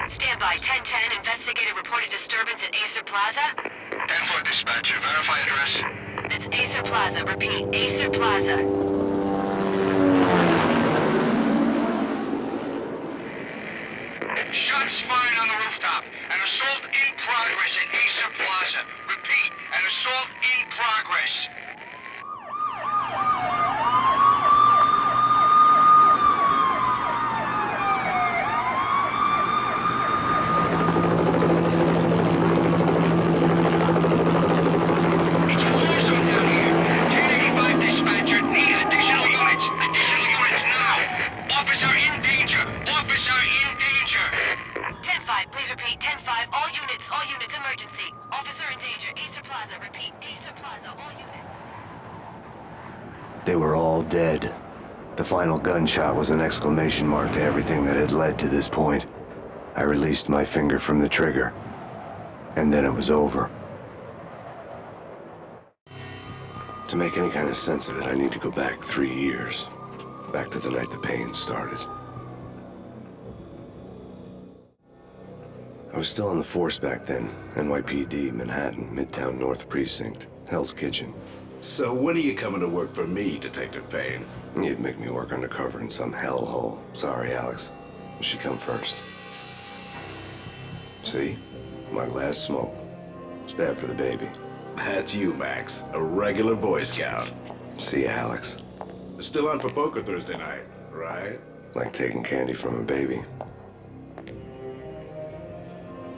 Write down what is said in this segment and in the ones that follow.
Stand by. 1010, investigator reported disturbance at Acer Plaza. 10-4 dispatcher, verify address. It's Acer Plaza. Repeat, Acer Plaza. Shots fired on the rooftop. An assault in progress at Acer Plaza. Repeat, an assault in progress. It's a war zone down here. 1085 dispatcher, need additional units. Additional units now. Officer in danger. Officer in danger. 10-5, please repeat. 10-5, all units, emergency. Officer in danger. Acer Plaza. Repeat, Acer Plaza, all units. They were all dead. The final gunshot was an exclamation mark to everything that had led to this point. I released my finger from the trigger, and then it was over. To make any kind of sense of it, I need to go back 3 years. Back to the night the pain started. I was still on the force back then. NYPD, Manhattan, Midtown North Precinct, Hell's Kitchen. So when are you coming to work for me, Detective Payne? You'd make me work undercover in some hellhole. Sorry, Alex. You should come first. See? My last smoke. It's bad for the baby. That's you, Max. A regular Boy Scout. See you, Alex. Still on for poker Thursday night, right? Like taking candy from a baby.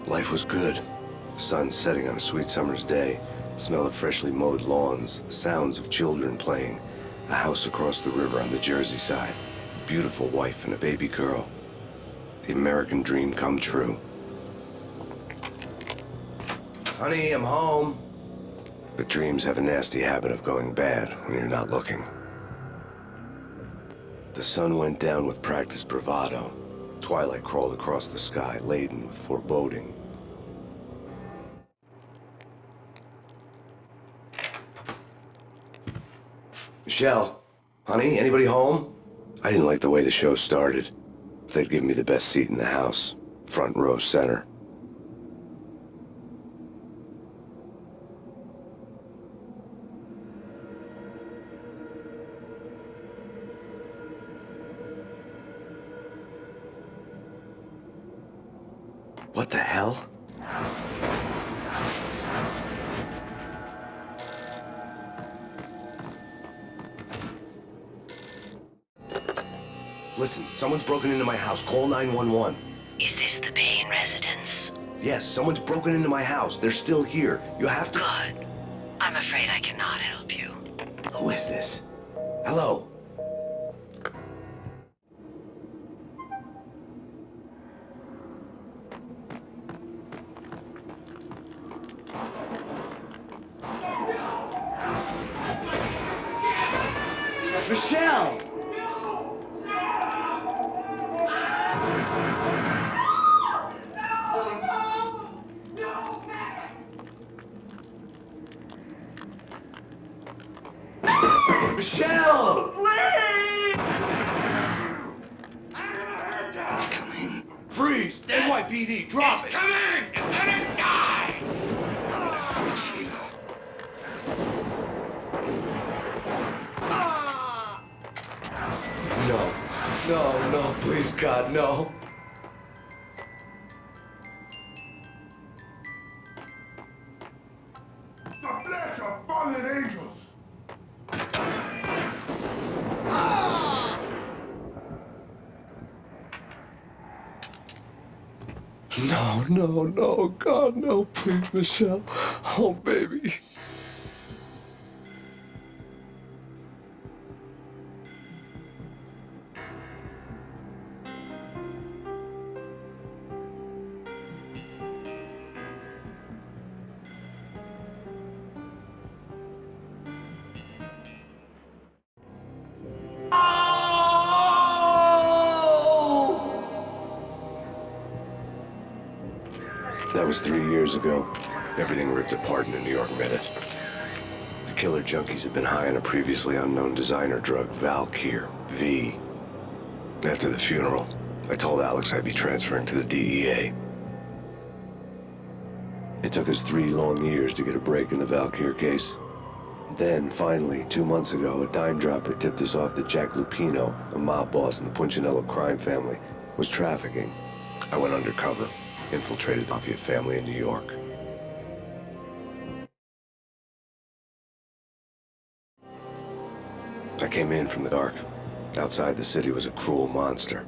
Life was good. The sun setting on a sweet summer's day. The smell of freshly mowed lawns. The sounds of children playing. A house across the river on the Jersey side. A beautiful wife and a baby girl. The American dream come true. Honey, I'm home. But dreams have a nasty habit of going bad when you're not looking. The sun went down with practiced bravado. Twilight crawled across the sky, laden with foreboding. Michelle, honey, anybody home? I didn't like the way the show started. They'd give me the best seat in the house, front row center. What the hell? Listen, someone's broken into my house. Call 911. Is this the Payne residence? Yes, someone's broken into my house. They're still here. You have to... Good. I'm afraid I cannot help you. Who is this? Hello? Michelle! Michelle! It's coming. Freeze! NYPD, drop it! Coming! You're gonna die! No. No, no, please, God, no. The flesh of fallen angels. No, no, no, God, no, please, Michelle. Oh, baby. That was 3 years ago. Everything ripped apart in the New York Minute. The killer junkies had been high on a previously unknown designer drug, Valkyr, V. After the funeral, I told Alex I'd be transferring to the DEA. It took us 3 long years to get a break in the Valkyr case. Then, finally, 2 months ago, a dime dropper tipped us off that Jack Lupino, a mob boss in the Punchinello crime family, was trafficking. I went undercover, infiltrated the mafia family in New York. I came in from the dark. Outside the city was a cruel monster.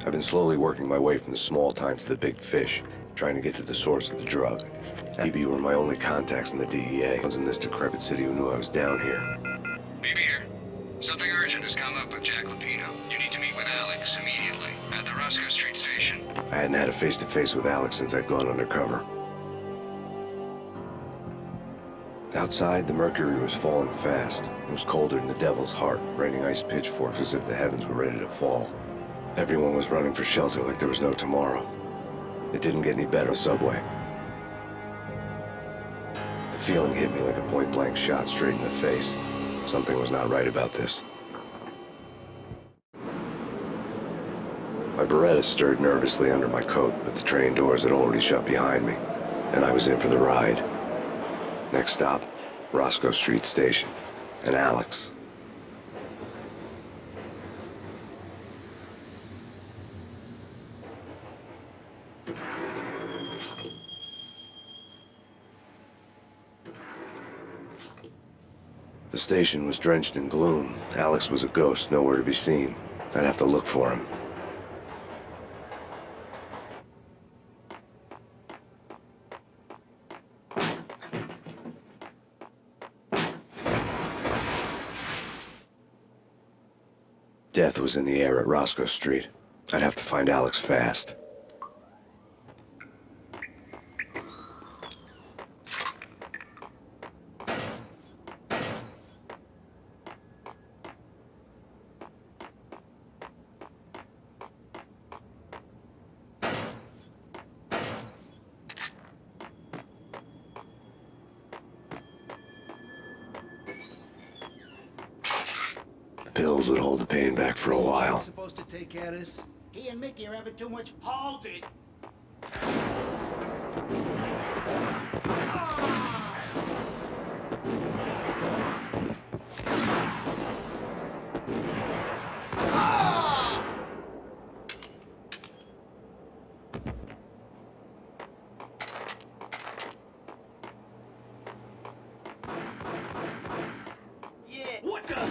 I've been slowly working my way from the small time to the big fish, trying to get to the source of the drug. BB were my only contacts in the DEA. I was in this decrepit city who knew I was down here. BB here. Something urgent has come up with Jack Lupino. You need to meet with Alex immediately at the Roscoe Street station. I hadn't had a face-to-face with Alex since I'd gone undercover. Outside, the mercury was falling fast. It was colder than the devil's heart, raining ice pitchforks as if the heavens were ready to fall. Everyone was running for shelter like there was no tomorrow. It didn't get any better on the subway. The feeling hit me like a point-blank shot straight in the face. Something was not right about this. My Beretta stirred nervously under my coat, but the train doors had already shut behind me, and I was in for the ride. Next stop, Roscoe Street Station, and Alex. The station was drenched in gloom. Alex was a ghost, nowhere to be seen. I'd have to look for him. Death was in the air at Roscoe Street. I'd have to find Alex fast. Pills would hold the pain back for a while. Supposed to take care of this? He and Mickey are having too much. Hold it! Yeah. What the?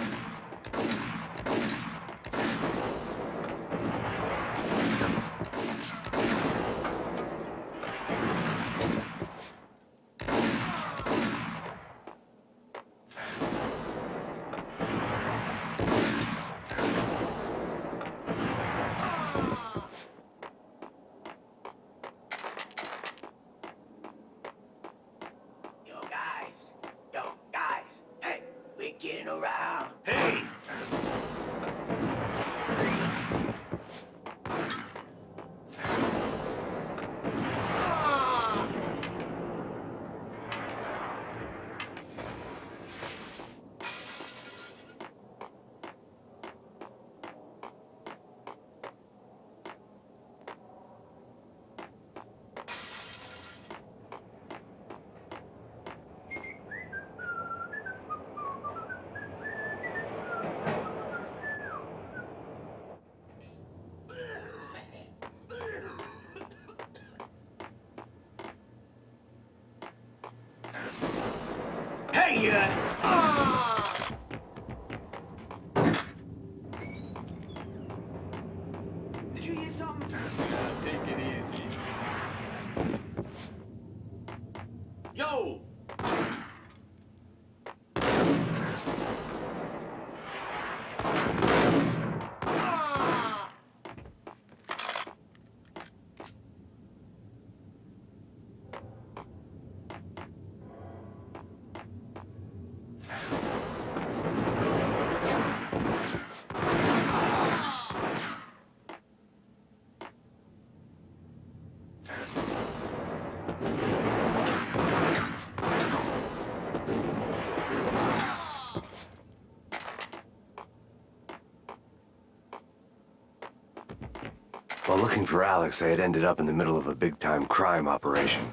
Yo guys, hey, we're getting around. Hey! Hey, Did you hear something? Take it easy. While looking for Alex, I had ended up in the middle of a big-time crime operation.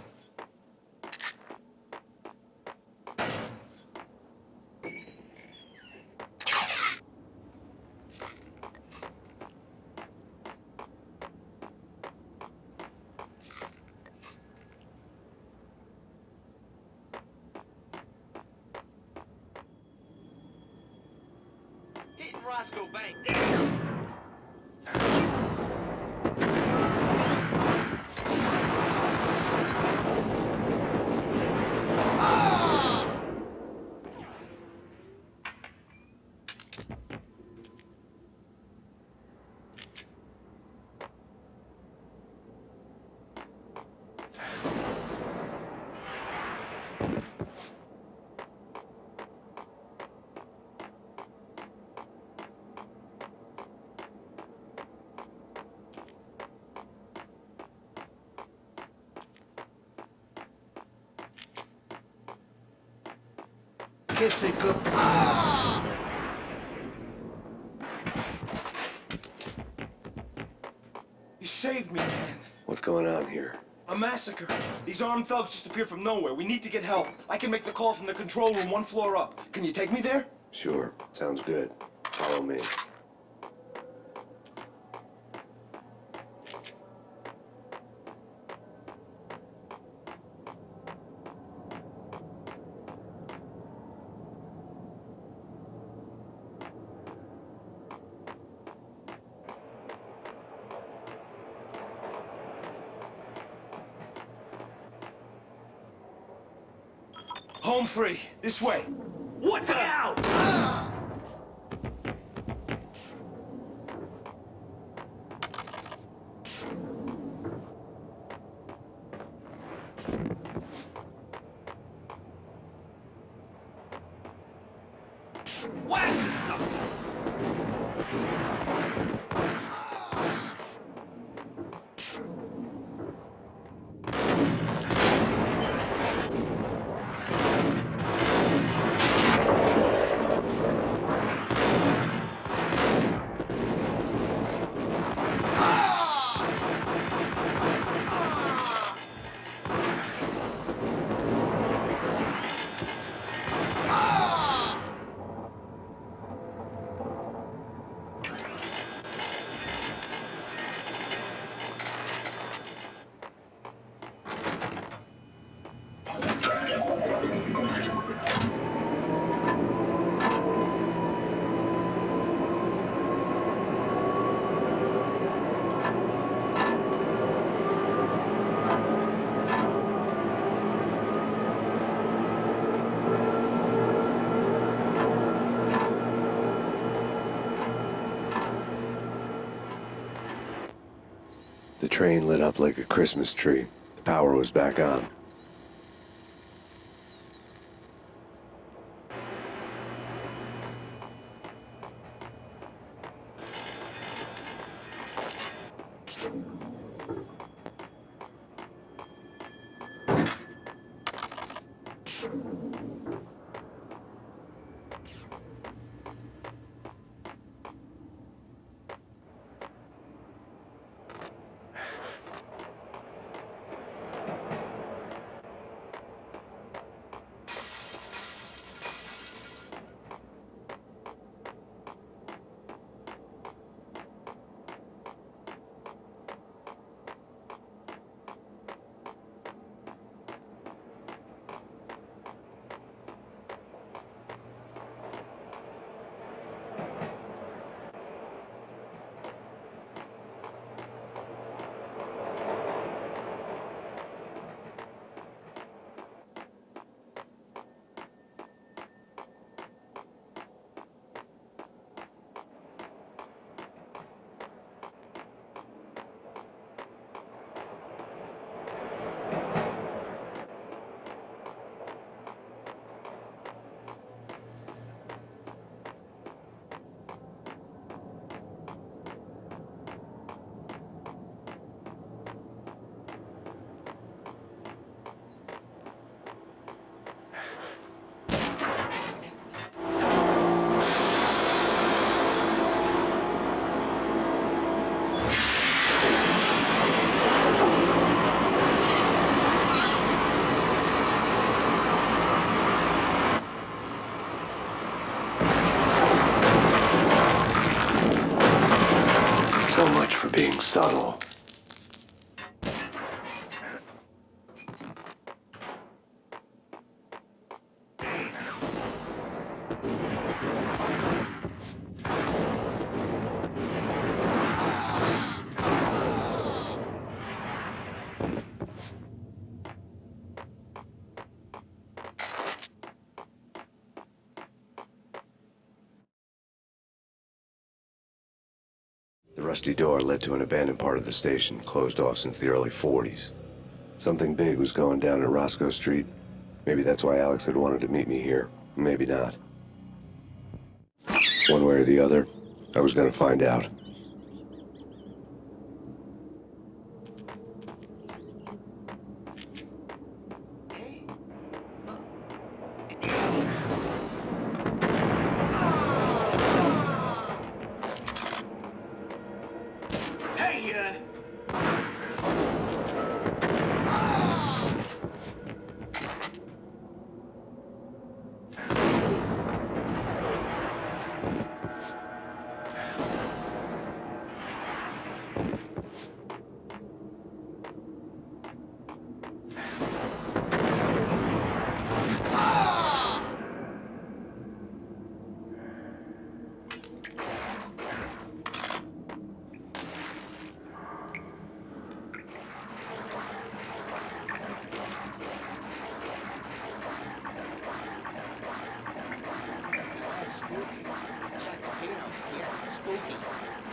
Hitting Roscoe Bank. Damn! Can't say good. You saved me, man. What's going on here? A massacre. These armed thugs just appeared from nowhere. We need to get help. I can make the call from the control room 1 floor up. Can you take me there? Sure, sounds good. Follow me. Home free. This way. What the? Out! Whack something! The train lit up like a Christmas tree. The power was back on. So much for being subtle. The rusty door led to an abandoned part of the station, closed off since the early 40s. Something big was going down at Roscoe Street. Maybe that's why Alex had wanted to meet me here. Maybe not. One way or the other, I was gonna find out.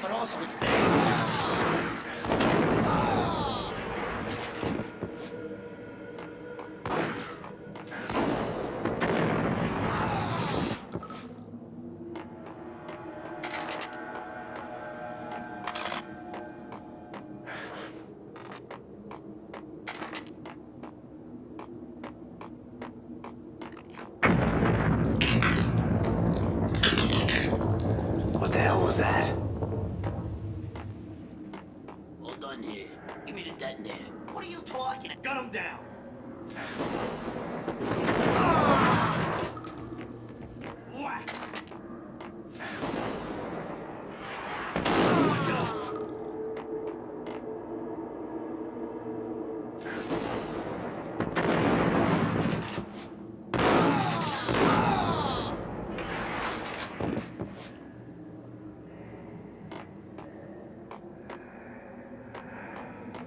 But also it's dangerous. What the hell was that? Hold on here. Give me the detonator. What are you talking? Gun him down. Whack. What's up?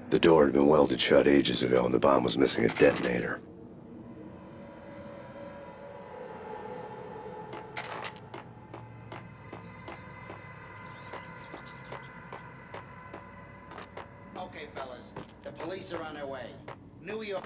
The door had been welded shut ages ago and the bomb was missing a detonator. Okay, fellas. The police are on their way. New York.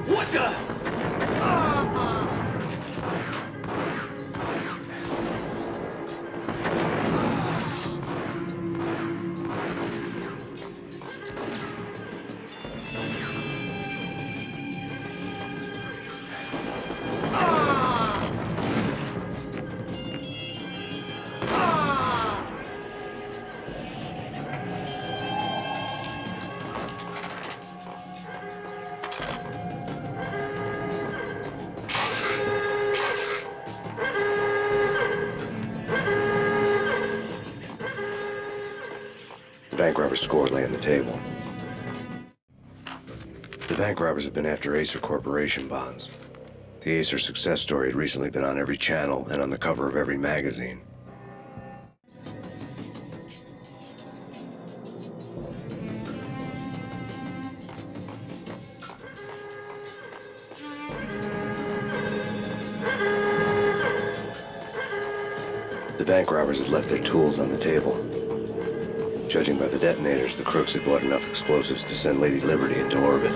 What the? The bank robber's score lay on the table. The bank robbers had been after Acer Corporation bonds. The Acer success story had recently been on every channel and on the cover of every magazine. The bank robbers had left their tools on the table. Judging by the detonators, the crooks had bought enough explosives to send Lady Liberty into orbit.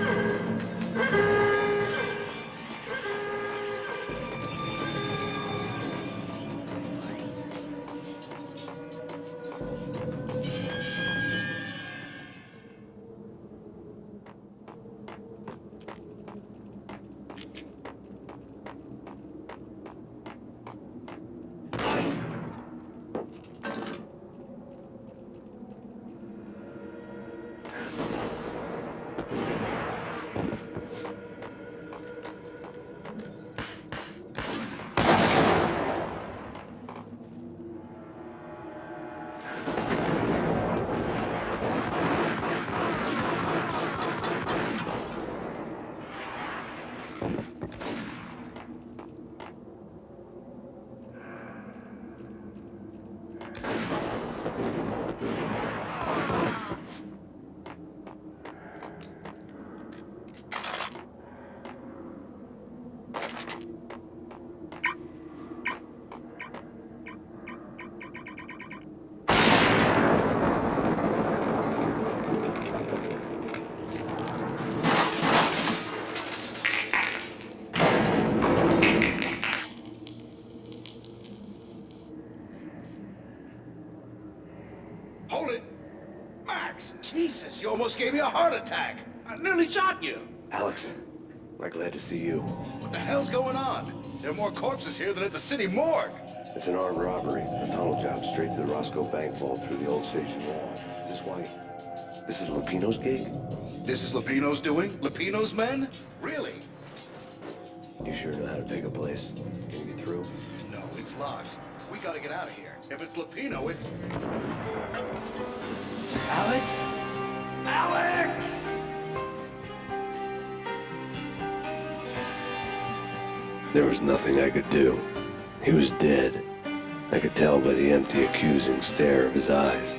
Hold it! Max! Jesus, you almost gave me a heart attack! I nearly shot you! Alex, I'm glad to see you. What the hell's going on? There are more corpses here than at the city morgue! It's an armed robbery, a tunnel job straight to the Roscoe Bank vault through the old station wall. Is this why? This is Lupino's gig? This is Lupino's doing? Lupino's men? Really? You sure know how to pick a place. Can you get through? No, it's locked. We gotta get out of here. If it's Lupino, it's... Alex? Alex! There was nothing I could do. He was dead. I could tell by the empty, accusing stare of his eyes.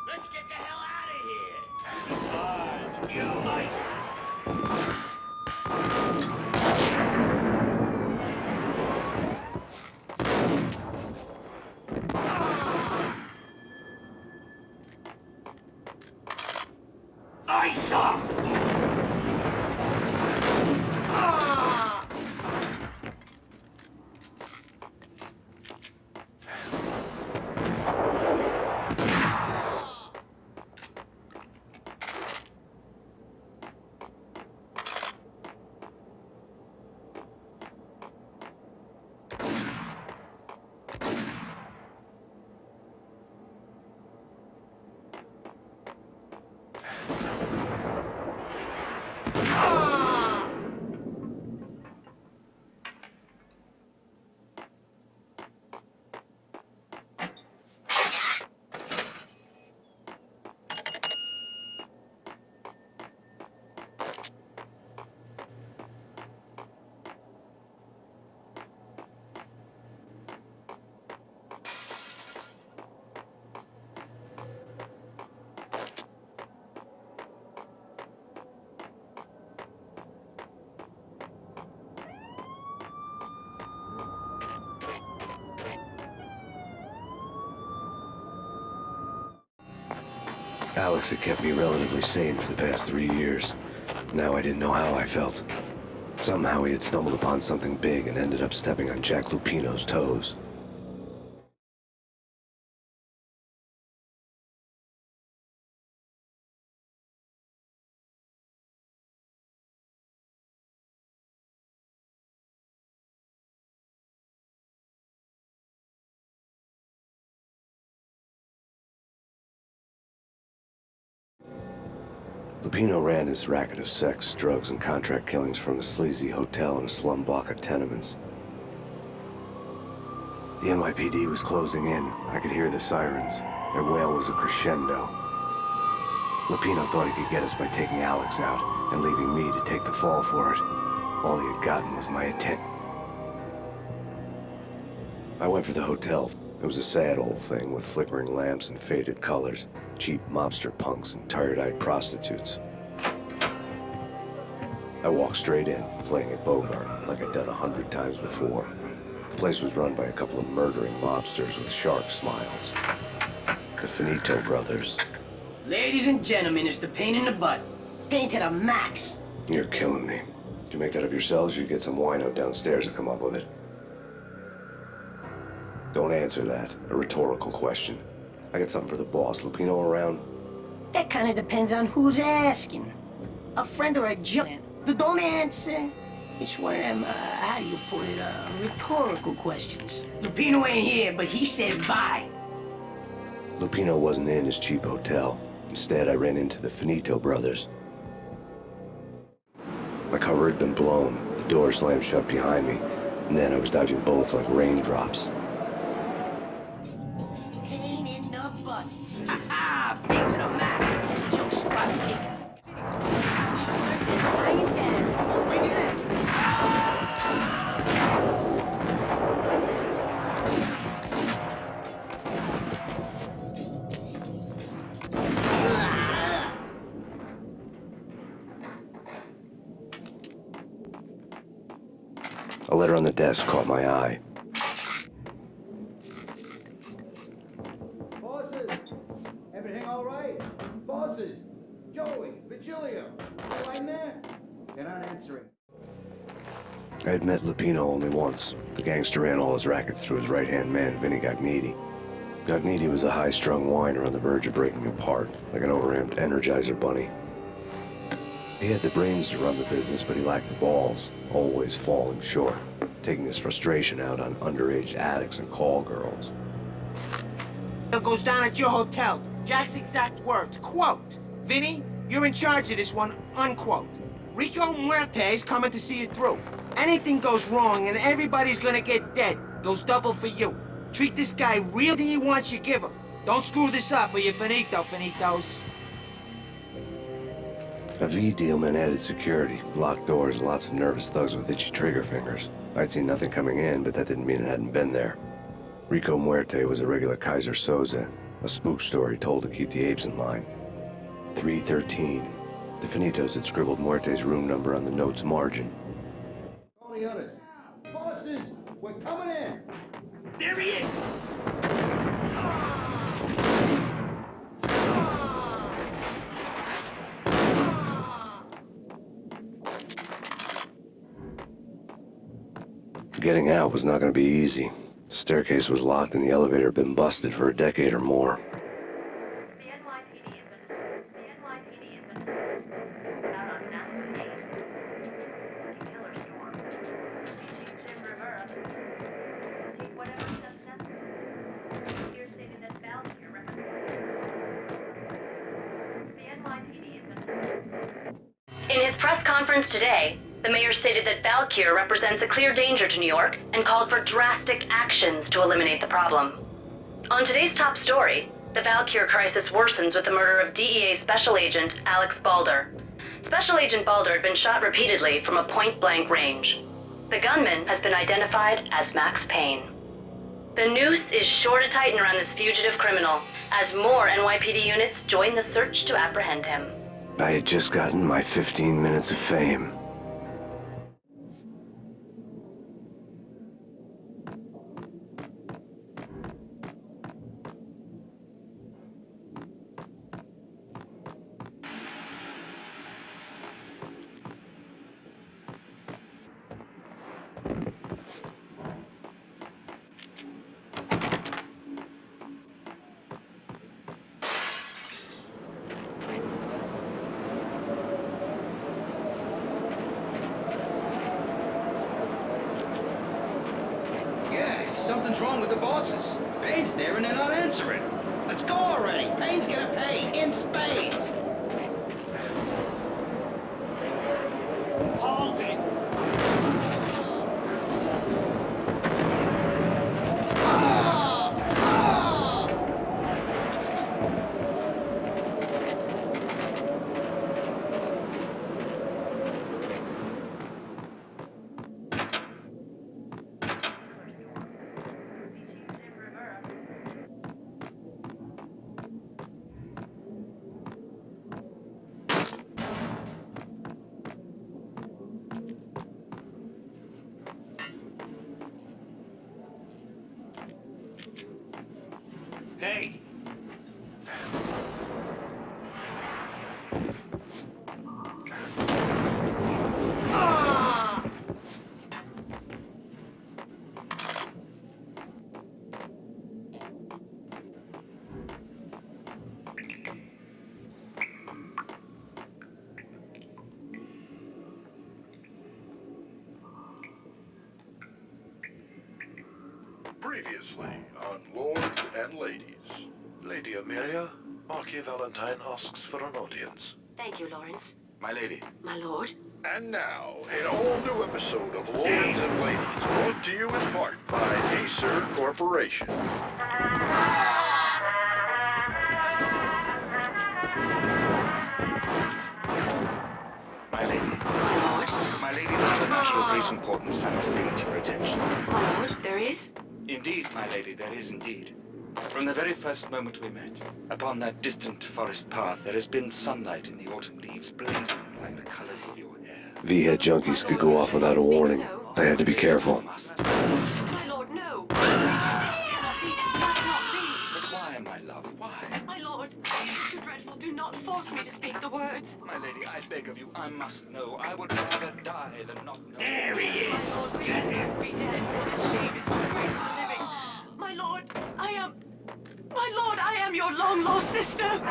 Let's get the hell out of here! Fine, you license. Ice up! Alex had kept me relatively sane for the past 3 years. Now I didn't know how I felt. Somehow he had stumbled upon something big and ended up stepping on Jack Lupino's toes. Lupino ran his racket of sex, drugs, and contract killings from a sleazy hotel in a slum block of tenements. The NYPD was closing in. I could hear the sirens. Their wail was a crescendo. Lupino thought he could get us by taking Alex out and leaving me to take the fall for it. All he had gotten was my attention. I went for the hotel. It was a sad old thing with flickering lamps and faded colors, cheap mobster punks and tired-eyed prostitutes. I walked straight in, playing at Bogart like I'd done 100 times before. The place was run by a couple of murdering mobsters with shark smiles. The Finito brothers. Ladies and gentlemen, it's the pain in the butt. Pain to the max. You're killing me. Did you make that up yourselves, or you get some wino downstairs to come up with it? Don't answer that. A rhetorical question. I got something for the boss. Lupino around? That kind of depends on who's asking. A friend or a giant. Don't answer. It's one of them, how do you put it, rhetorical questions. Lupino ain't here, but he said bye. Lupino wasn't in his cheap hotel. Instead, I ran into the Finito brothers. My cover had been blown. The door slammed shut behind me. And then I was dodging bullets like raindrops. Pain in the butt. Ha ha! Pain to the max. Choke spot kick. Lying down. Bring it in. A letter on the desk caught my eye. Bosses! Everything all right? Bosses! Joey, Virgilio, you in there? They're not answering. I had met Lupino only once. The gangster ran all his rackets through his right-hand man, Vinny Gagniti. Gagniti was a high-strung whiner on the verge of breaking apart, like an overamped Energizer bunny. He had the brains to run the business, but he lacked the balls, always falling short, taking his frustration out on underage addicts and call girls. It goes down at your hotel. Jack's exact words, quote, "Vinny, you're in charge of this one," unquote. Rico Muerte's coming to see it through. Anything goes wrong and everybody's gonna get dead. Goes double for you. Treat this guy real than he wants you give him. Don't screw this up or you're finito, finitos. A V deal meant added security, locked doors, and lots of nervous thugs with itchy trigger fingers. I'd seen nothing coming in, but that didn't mean it hadn't been there. Rico Muerte was a regular Kaiser Soze, a spook story told to keep the apes in line. 313. The Finitos had scribbled Muerte's room number on the note's margin. Tony on it. Bosses, we're coming in. There he is! Getting out was not going to be easy. The staircase was locked and the elevator had been busted for a decade or more. The NYPD has been out on Max Payne. Killer storm. Jim Rivera. Take whatever steps necessary. Here stated that Valkyrie represents. The NYPD has been. In his press conference today, the mayor stated that Valkyrie represents a clear danger to New York and called for drastic actions to eliminate the problem. On today's top story, the Valkyrie crisis worsens with the murder of DEA Special Agent Alex Balder. Special Agent Balder had been shot repeatedly from a point-blank range. The gunman has been identified as Max Payne. The noose is sure to tighten around this fugitive criminal as more NYPD units join the search to apprehend him. I had just gotten my 15 minutes of fame. Something's wrong with the bosses. Payne's there and they're not answering. Let's go already. Payne's gonna pay in spades. Previously on Lords and Ladies. Lady Amelia, Marquis Valentine asks for an audience. Thank you, Lawrence. My lady. My lord. And now, an all-new episode of Lords and Ladies, brought to you in part by Acer Corporation. My lady. My lord. My lady, there's a matter of great importance I must bring to your attention. My lord, there is? Indeed, my lady, there is indeed. From the very first moment we met, upon that distant forest path, there has been sunlight in the autumn leaves blazing like the colors of your hair. V-head junkies could go off without a warning. I had to be careful. My lord, no. This cannot be. This must not be. But why, my love, why? My lord, Mr. Dreadful, do not force me to speak the words. My lady, I beg of you, I must know. I would rather die than not know. There he is. My lord, we should both be dead, for this shame is too great for the living. My lord, I am your long-lost sister.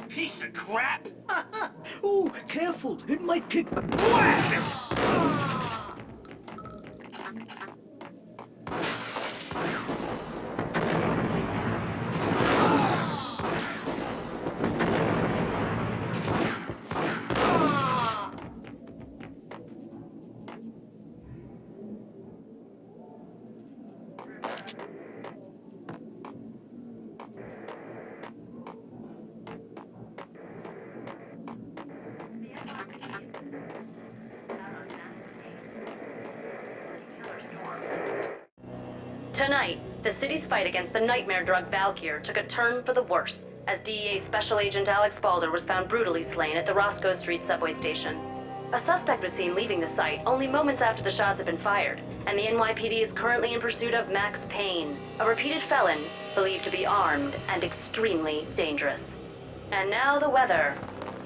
Piece of crap. Oh, careful. It might pick... Tonight, the city's fight against the nightmare drug Valkyr took a turn for the worse as DEA Special Agent Alex Balder was found brutally slain at the Roscoe Street subway station. A suspect was seen leaving the site only moments after the shots had been fired, and the NYPD is currently in pursuit of Max Payne, a repeated felon believed to be armed and extremely dangerous. And now the weather.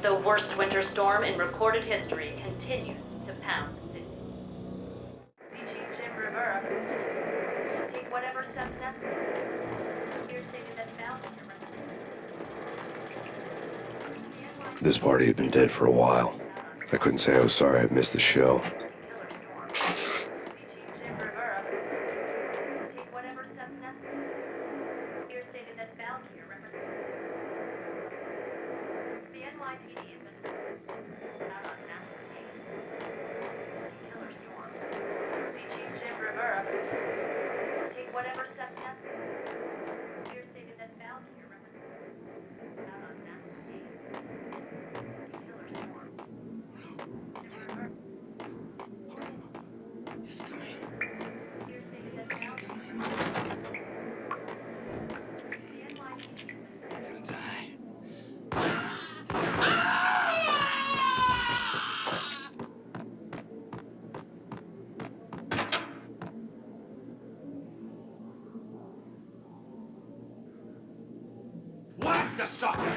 The worst winter storm in recorded history continues to pound the city. Take whatever steps necessary. Here stated that Valkyr represents. This party had been dead for a while. I couldn't say I was sorry I'd missed the show. Take whatever steps necessary. Here stated that Valkyr represents. The NYPD has been out on Max Payne. Killer storm. CG Jim Rivera. Take whatever steps necessary. Here stated that Valkyr represents. Out on Max Payne. Killer storm. Jim Rivera. Here stated that Valkyr. The NYPD has been. Whack the sucker.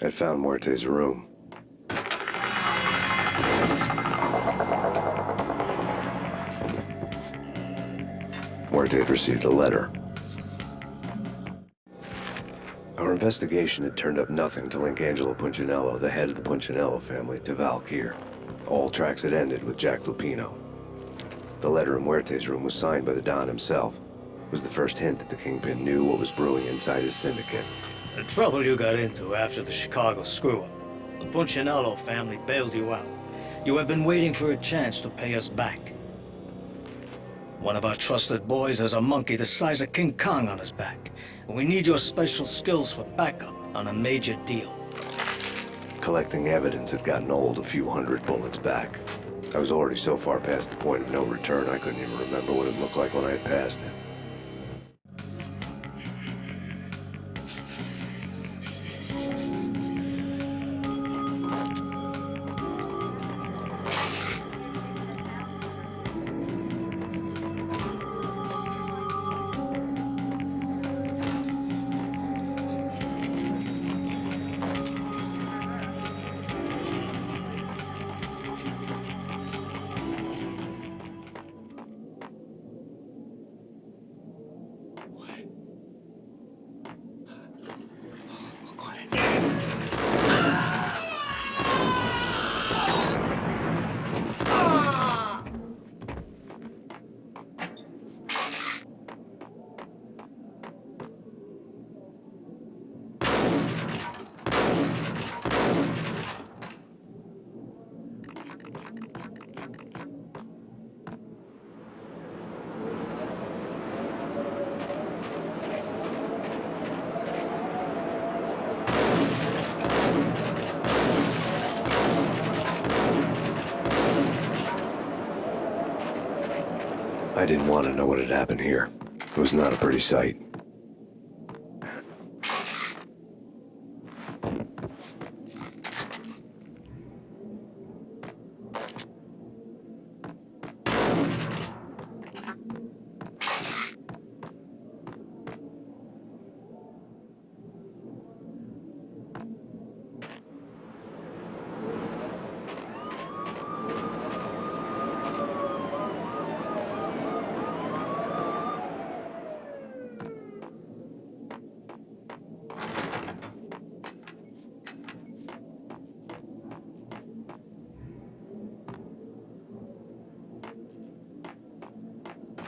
I'd found Muerte's room. Muerte had received a letter. Our investigation had turned up nothing to link Angelo Punchinello, the head of the Punchinello family, to Valkyr. All tracks had ended with Jack Lupino. The letter in Muerte's room was signed by the Don himself. It was the first hint that the Kingpin knew what was brewing inside his syndicate. The trouble you got into after the Chicago screw-up. The Punchinello family bailed you out. You have been waiting for a chance to pay us back. One of our trusted boys has a monkey the size of King Kong on his back. And we need your special skills for backup on a major deal. Collecting evidence had gotten old a few hundred bullets back. I was already so far past the point of no return, I couldn't even remember what it looked like when I had passed it. I didn't want to know what had happened here. It was not a pretty sight.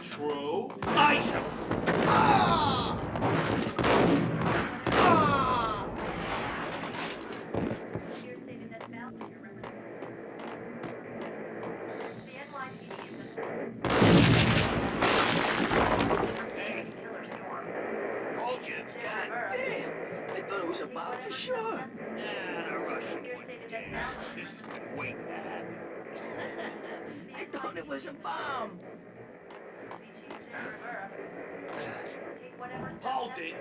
True. Ice him. Ah! Ah! Told you. God damn! I thought it was a bomb for sure. Nah, the Russian wouldn't dare. This has been waiting to happen. I thought it was a bomb. Hold it.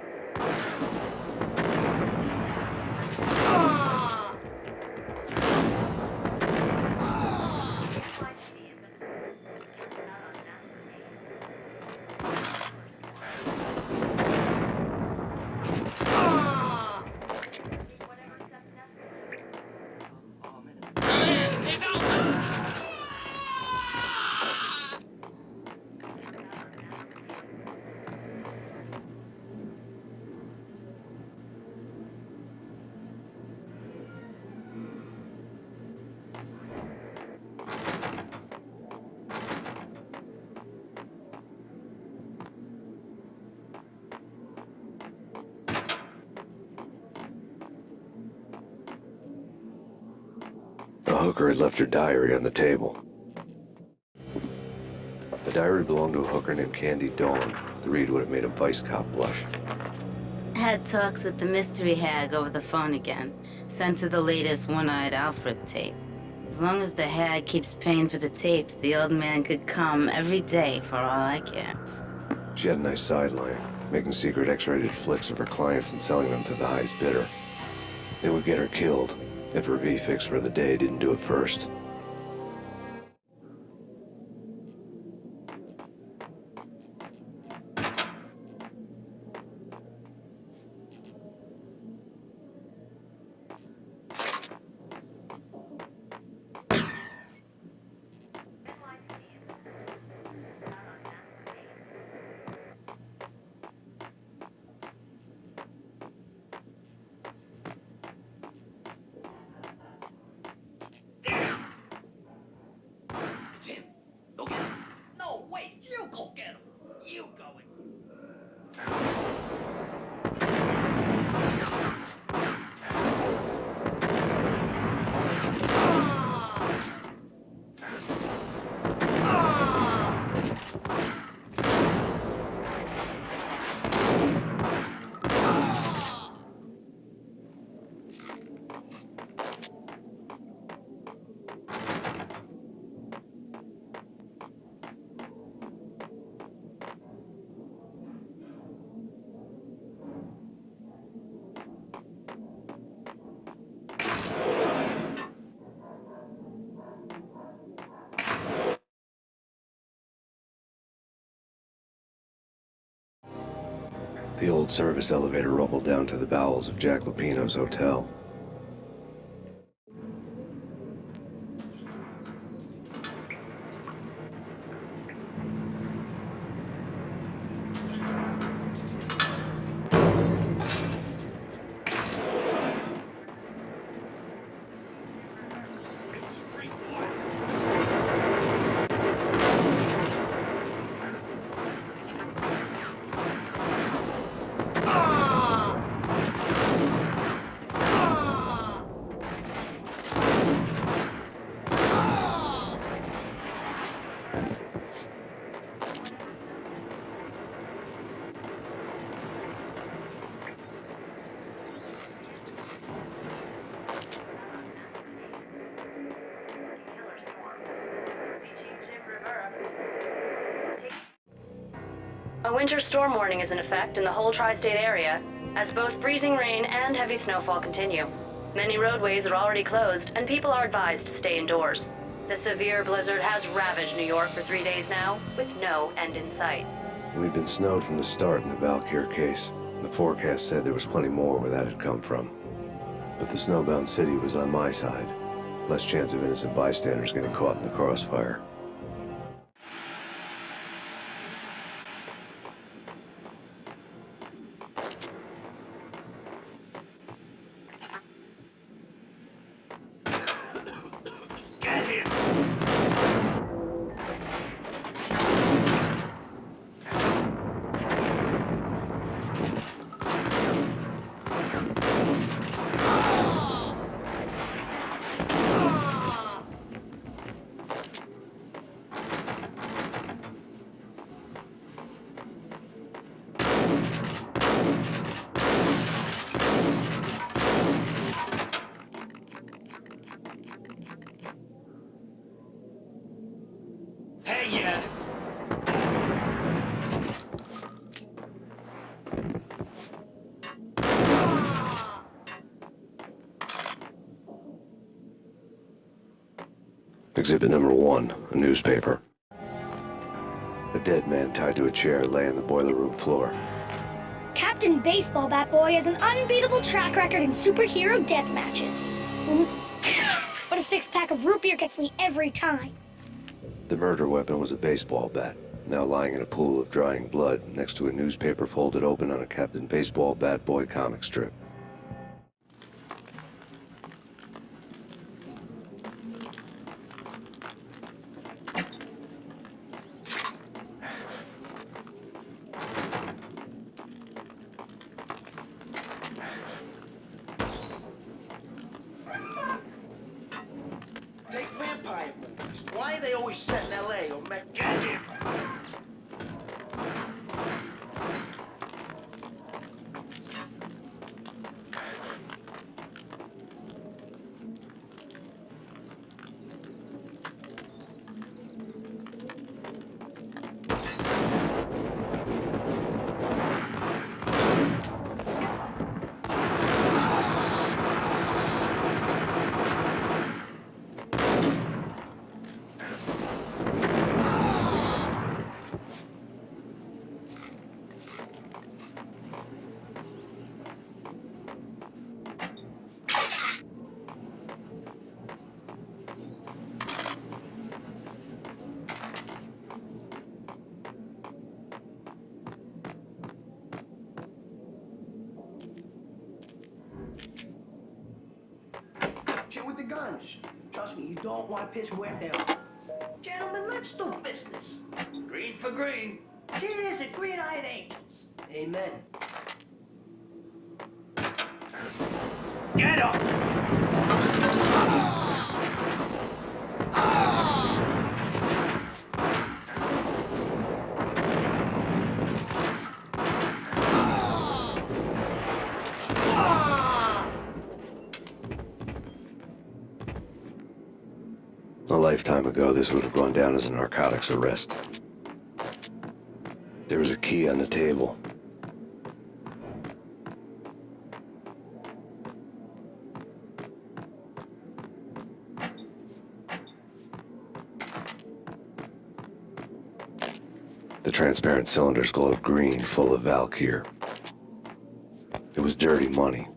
Ah! The hooker had left her diary on the table. The diary belonged to a hooker named Candy Dawn. The read would have made a vice cop blush. Had talks with the mystery hag over the phone again. Sent her the latest One-Eyed Alfred tape. As long as the hag keeps paying for the tapes, the old man could come every day for all I care. She had a nice sideline, making secret X-rated flicks of her clients and selling them to the highest bidder. It would get her killed if her V-fix for the day didn't do it first. The old service elevator rumbled down to the bowels of Jack Lupino's hotel. A winter storm warning is in effect in the whole tri-state area, as both freezing rain and heavy snowfall continue. Many roadways are already closed, and people are advised to stay indoors. The severe blizzard has ravaged New York for 3 days now, with no end in sight. We'd been snowed from the start in the Valkyr case. The forecast said there was plenty more where that had come from. But the snowbound city was on my side. Less chance of innocent bystanders getting caught in the crossfire. Get him! Hey, yeah! Exhibit number 1, a newspaper. A dead man tied to a chair lay on the boiler room floor. Captain Baseball Bat Boy has an unbeatable track record in superhero death matches. But a six-pack of root beer gets me every time. The murder weapon was a baseball bat, now lying in a pool of drying blood next to a newspaper folded open on a Captain Baseball Bat Boy comic strip. Take vampire movies. Why are they always set in L.A. or Mexico? Get him! Shit with the guns. Trust me, you don't want to piss wet there. Gentlemen, let's do business. Green for green. Cheers and green-eyed angels. Amen. Get up! A lifetime ago, this would have gone down as a narcotics arrest. There was a key on the table. The transparent cylinders glowed green, full of Valkyr. It was dirty money.